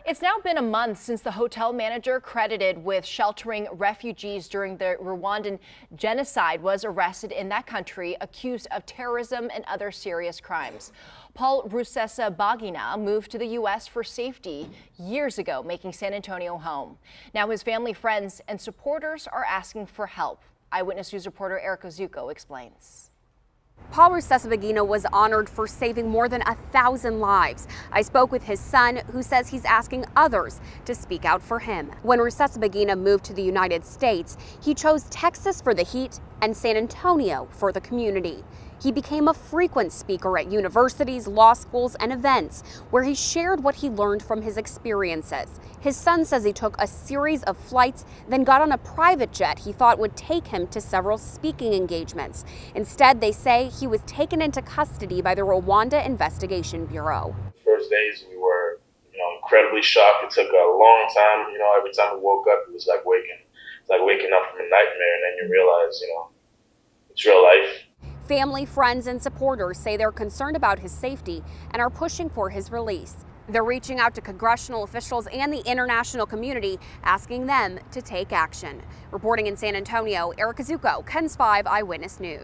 It's now been a month since the hotel manager credited with sheltering refugees during the Rwandan Genocide was arrested in that country, accused of terrorism and other serious crimes. Paul Rusesabagina moved to the U.S. for safety years ago, making San Antonio home. Now his family, friends, and supporters are asking for help. Eyewitness News reporter Erica Zuko explains. Paul Rusesabagina was honored for saving more than 1,000 lives. I spoke with his son, who says he's asking others to speak out for him. When Rusesabagina moved to the United States, he chose Texas for the heat and San Antonio for the community. He became a frequent speaker at universities, law schools, and events where he shared what he learned from his experiences. His son says he took a series of flights, then got on a private jet he thought would take him to several speaking engagements. Instead, they say he was taken into custody by the Rwanda Investigation Bureau. First days we were, incredibly shocked. It took a long time. Every time we woke up, it was like waking up from a nightmare, and then you realize, it's real life. Family, friends, and supporters say they're concerned about his safety and are pushing for his release. They're reaching out to congressional officials and the international community, asking them to take action. Reporting in San Antonio, Erica Zuko, KENS 5 Eyewitness News.